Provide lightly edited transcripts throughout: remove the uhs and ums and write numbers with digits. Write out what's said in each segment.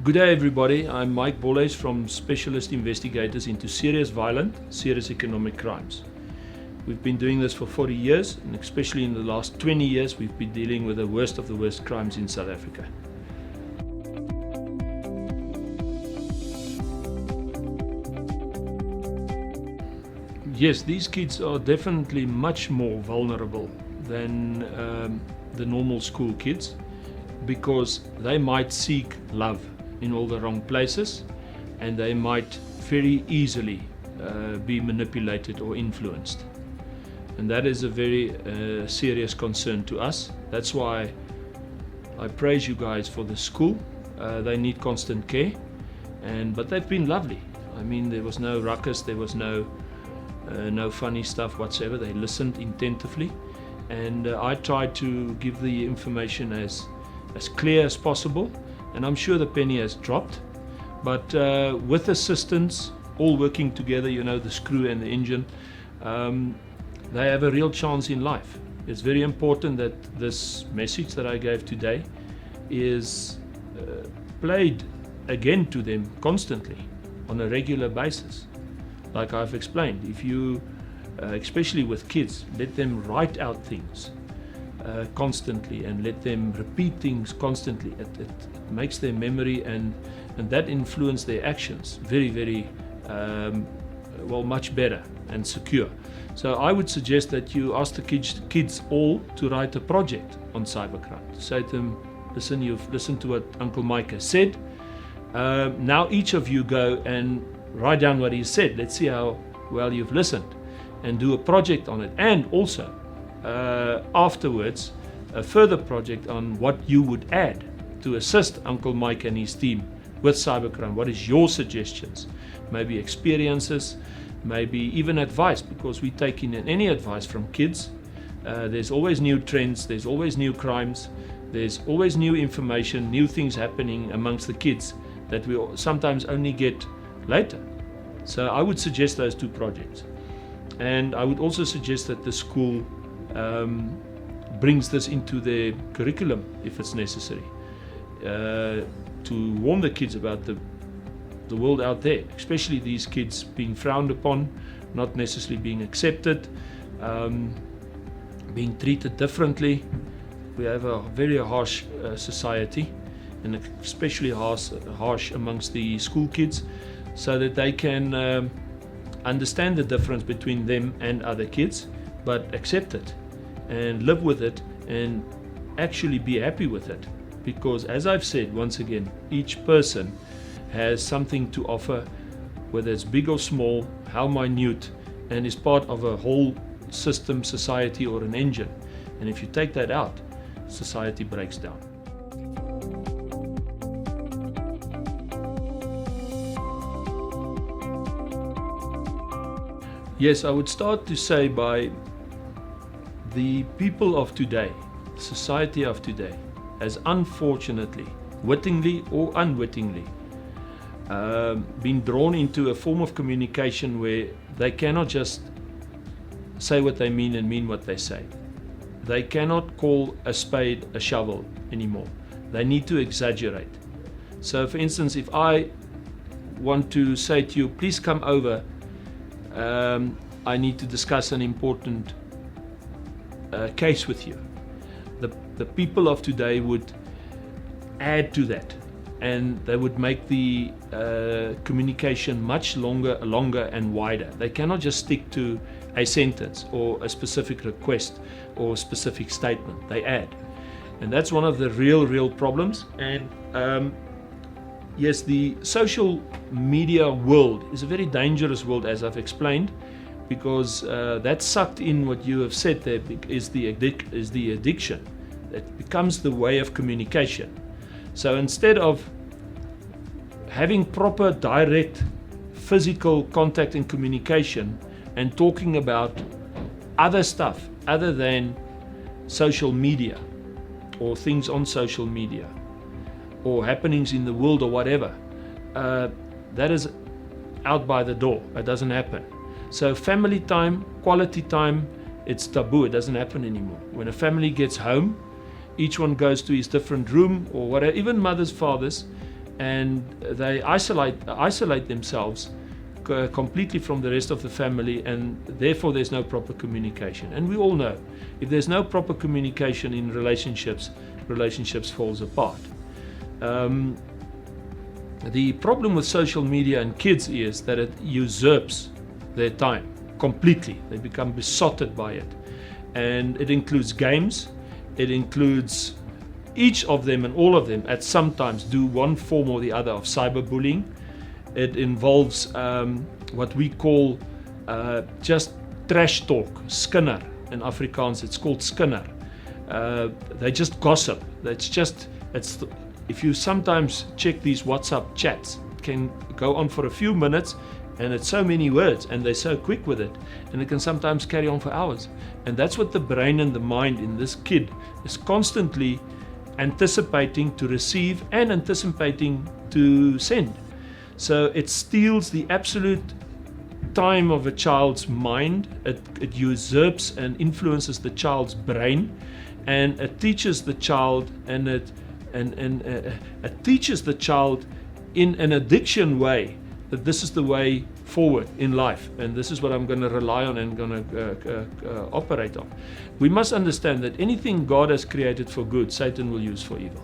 Good day everybody, I'm Mike Bolhuis from Specialist Investigators into Serious Violent, Serious Economic Crimes. We've been doing this for 40 years, and especially in the last 20 years we've been dealing with the worst of the worst crimes in South Africa. Yes, these kids are definitely much more vulnerable than the normal school kids, because they might seek love in all the wrong places, and they might very easily be manipulated or influenced. And that is a very serious concern to us. That's why I praise you guys for the school. They need constant care, but they've been lovely. I mean, there was no ruckus, there was no funny stuff whatsoever. They listened attentively, and I tried to give the information as clear as possible, and I'm sure the penny has dropped, but with assistance, all working together, you know, the screw and the engine, they have a real chance in life. It's very important that this message that I gave today is played again to them constantly on a regular basis. Like I've explained, if you, especially with kids, let them write out things constantly and let them repeat things constantly, it makes their memory and that influence their actions very much better and secure. So I would suggest that you ask the kids all to write a project on cybercrime. Say to them, listen, you've listened to what Uncle Mike has said, now each of you go and write down what he said. Let's see how well you've listened, and do a project on it, and also afterwards a further project on what you would add to assist Uncle Mike and his team with cybercrime. What is your suggestions? Maybe experiences, maybe even advice, because we take in any advice from kids. There's always new trends, there's always new crimes, there's always new information, new things happening amongst the kids that we sometimes only get later. So I would suggest those two projects, and I would also suggest that the school brings this into their curriculum if it's necessary, to warn the kids about the world out there, especially these kids being frowned upon, not necessarily being accepted, being treated differently. We have a very harsh society, and especially harsh amongst the school kids, so that they can understand the difference between them and other kids, but accept it and live with it and actually be happy with it. Because as I've said, once again, each person has something to offer, whether it's big or small, how minute, and is part of a whole system, society, or an engine. And if you take that out, society breaks down. Yes, I would start to say by the people of today, society of today, has unfortunately, wittingly or unwittingly, been drawn into a form of communication where they cannot just say what they mean and mean what they say. They cannot call a spade a shovel anymore. They need to exaggerate. So for instance, if I want to say to you, please come over, I need to discuss an important case with you. The people of today would add to that, and they would make the communication much longer and wider. They cannot just stick to a sentence or a specific request or a specific statement. They add, and that's one of the real problems. And yes, the social media world is a very dangerous world, as I've explained, because that sucked in what you have said there is the addiction. It becomes the way of communication. So instead of having proper, direct, physical contact and communication and talking about other stuff other than social media or things on social media or happenings in the world or whatever, that is out by the door. It doesn't happen. So family time, quality time, it's taboo. It doesn't happen anymore. When a family gets home, each one goes to his different room or whatever, even mothers, fathers, and they isolate themselves completely from the rest of the family, and therefore there's no proper communication. And we all know, if there's no proper communication in relationships falls apart. The problem with social media and kids is that it usurps their time completely. They become besotted by it, and it includes games. It includes each of them, and all of them at some times do one form or the other of cyberbullying. It involves what we call just trash talk, skinder. In Afrikaans, it's called skinder. They just gossip. If you sometimes check these WhatsApp chats, it can go on for a few minutes, and it's so many words, and they're so quick with it, and it can sometimes carry on for hours. And that's what the brain and the mind in this kid is constantly anticipating to receive and anticipating to send. So it steals the absolute time of a child's mind. It usurps and influences the child's brain, and it teaches the child, and it teaches the child in an addiction way that this is the way forward in life, and this is what I'm going to rely on and going to operate on. We must understand that anything God has created for good, Satan will use for evil.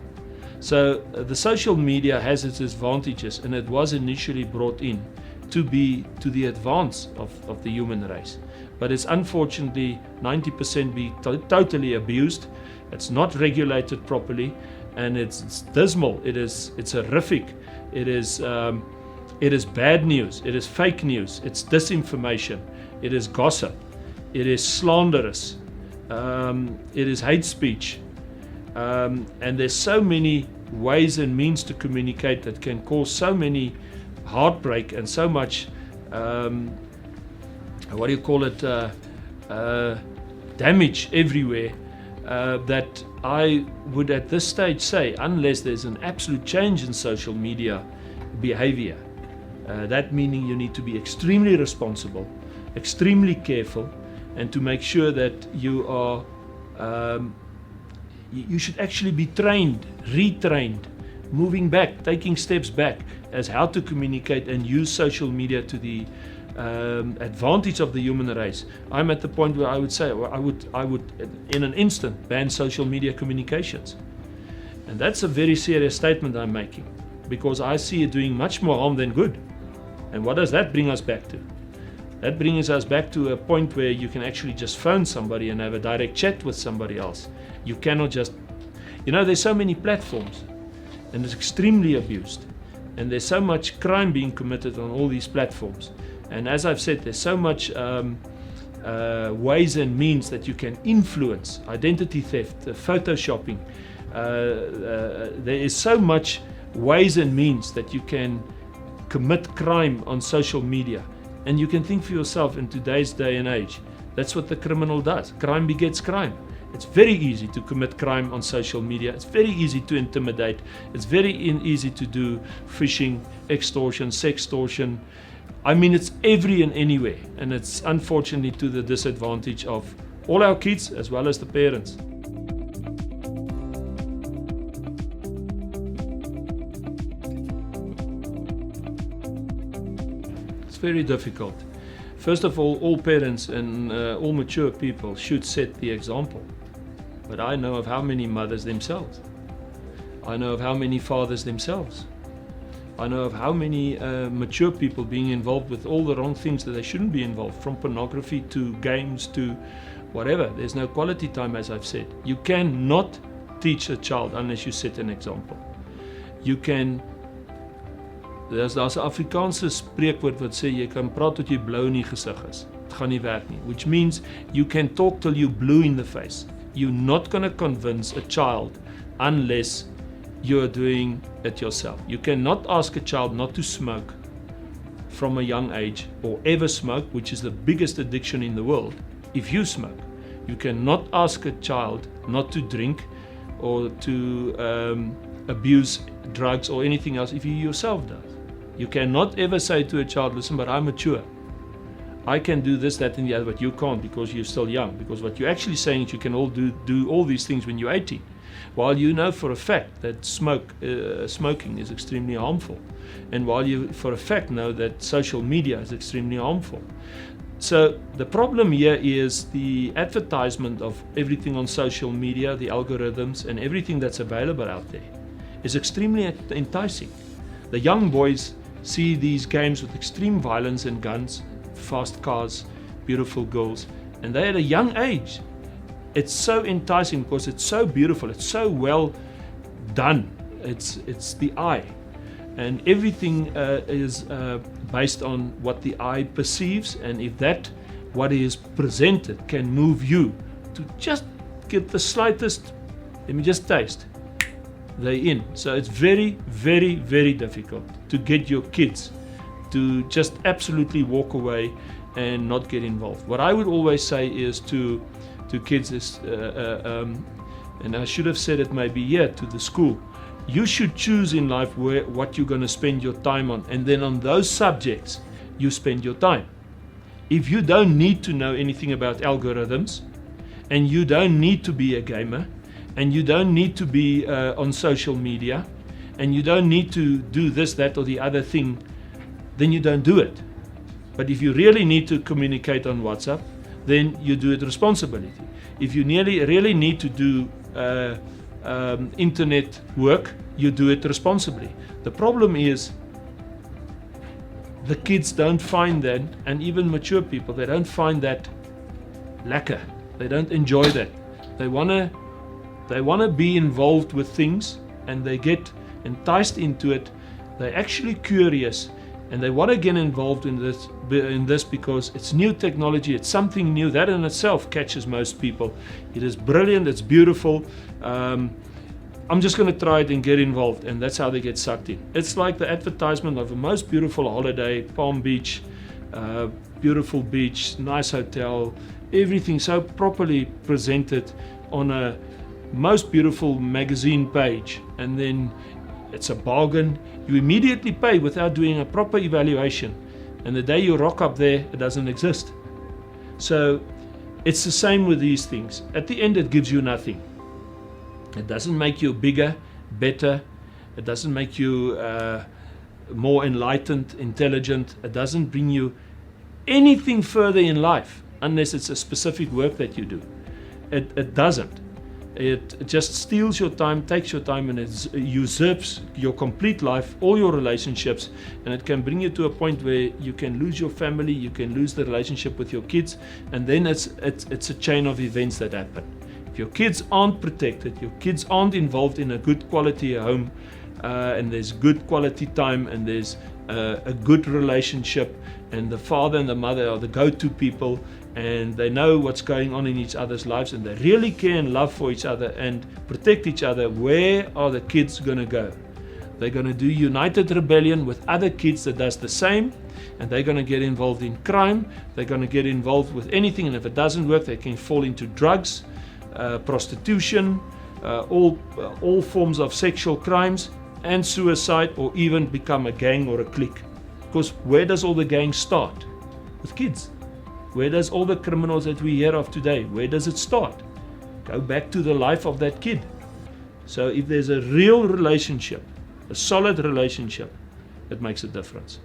So the social media has its advantages, and it was initially brought in to be to the advance of the human race. But it's unfortunately 90% being totally abused. It's not regulated properly, and it's dismal. It's horrific. It is bad news. It is fake news. It's disinformation. It is gossip. It is slanderous. It is hate speech. And there's so many ways and means to communicate that can cause so many heartbreak and so much damage everywhere, that I would at this stage say, unless there's an absolute change in social media behavior, that meaning you need to be extremely responsible, extremely careful, and to make sure that you are you should actually be trained, retrained, moving back, taking steps back as how to communicate and use social media to the advantage of the human race. I'm at the point where I would say, I would in an instant ban social media communications. And that's a very serious statement I'm making, because I see it doing much more harm than good. And what does that bring us back to? That brings us back to a point where you can actually just phone somebody and have a direct chat with somebody else. You cannot just, there's so many platforms, and it's extremely abused. And there's so much crime being committed on all these platforms. And as I've said, there's so much ways and means that you can influence identity theft, photoshopping. There is so much ways and means that you can commit crime on social media. And you can think for yourself, in today's day and age, that's what the criminal does. Crime begets crime. It's very easy to commit crime on social media. It's very easy to intimidate. It's very easy to do phishing, extortion, sextortion. I mean, it's every and anywhere. And it's unfortunately to the disadvantage of all our kids as well as the parents. It's very difficult. First of all parents and all mature people should set the example. But I know of how many mothers themselves. I know of how many fathers themselves. I know of how many mature people being involved with all the wrong things that they shouldn't be involved, from pornography to games to whatever. There's no quality time, as I've said. You cannot teach a child unless you set an example. You can. Daar's 'n Afrikaanse spreekwoord wat sê jy kan praat tot jy blou in die gesig is. Dit gaan nie werk nie. Which means you can talk till you blue in the face. You're not going to convince a child unless you're doing it yourself. You cannot ask a child not to smoke from a young age, or ever smoke, which is the biggest addiction in the world, if you smoke. You cannot ask a child not to drink or to abuse drugs or anything else if you yourself does. You cannot ever say to a child, listen, but I'm mature. I can do this, that, and the other, but you can't because you're still young. Because what you're actually saying is you can all do all these things when you're 18. while you know for a fact that smoking is extremely harmful, and while you for a fact know that social media is extremely harmful. So the problem here is the advertisement of everything on social media, the algorithms and everything that's available out there is extremely enticing. The young boys see these games with extreme violence and guns, fast cars, beautiful girls, and they're at a young age. It's so enticing because it's so beautiful, it's so well done. It's the eye, and everything is based on what the eye perceives, and if that what is presented can move you to just get the slightest, let me just taste, they're in. So it's very, very, very difficult to get your kids to just absolutely walk away and not get involved. What I would always say is to kids is, and I should have said it maybe here to the school, you should choose in life what you're going to spend your time on, and then on those subjects you spend your time. If you don't need to know anything about algorithms, and you don't need to be a gamer, and you don't need to be on social media, and you don't need to do this, that or the other thing, then you don't do it. But if you really need to communicate on WhatsApp, then you do it responsibly. If you really need to do internet work, you do it responsibly. The problem is the kids don't find that, and even mature people, they don't find that lekker. They don't enjoy that. They wanna be involved with things, and they get enticed into it. They're actually curious, and they want to get involved in this because it's new technology, it's something new. That in itself catches most people. It is brilliant, it's beautiful. I'm just going to try it and get involved, and that's how they get sucked in. It's like the advertisement of a most beautiful holiday, Palm Beach, beautiful beach, nice hotel, everything so properly presented on a most beautiful magazine page, and then it's a bargain. You immediately pay without doing a proper evaluation, and the day you rock up there, it doesn't exist. So it's the same with these things. At the end, it gives you nothing. It doesn't make you bigger, better. It doesn't make you more enlightened, intelligent. It doesn't bring you anything further in life unless it's a specific work that you do. It doesn't. It just steals your time, takes your time, and it usurps your complete life, all your relationships, and it can bring you to a point where you can lose your family, you can lose the relationship with your kids, and then it's a chain of events that happen. If your kids aren't protected, your kids aren't involved in a good quality home, and there's good quality time, and there's a good relationship, and the father and the mother are the go-to people, and they know what's going on in each other's lives, and they really care and love for each other and protect each other, where are the kids going to go? They're going to do united rebellion with other kids that does the same, and they're going to get involved in crime. They're going to get involved with anything, and if it doesn't work, they can fall into drugs, prostitution, all forms of sexual crimes, and suicide, or even become a gang or a clique. Because where does all the gangs start? With kids. Where does all the criminals that we hear of today, where does it start? Go back to the life of that kid. So if there's a real relationship, a solid relationship, it makes a difference.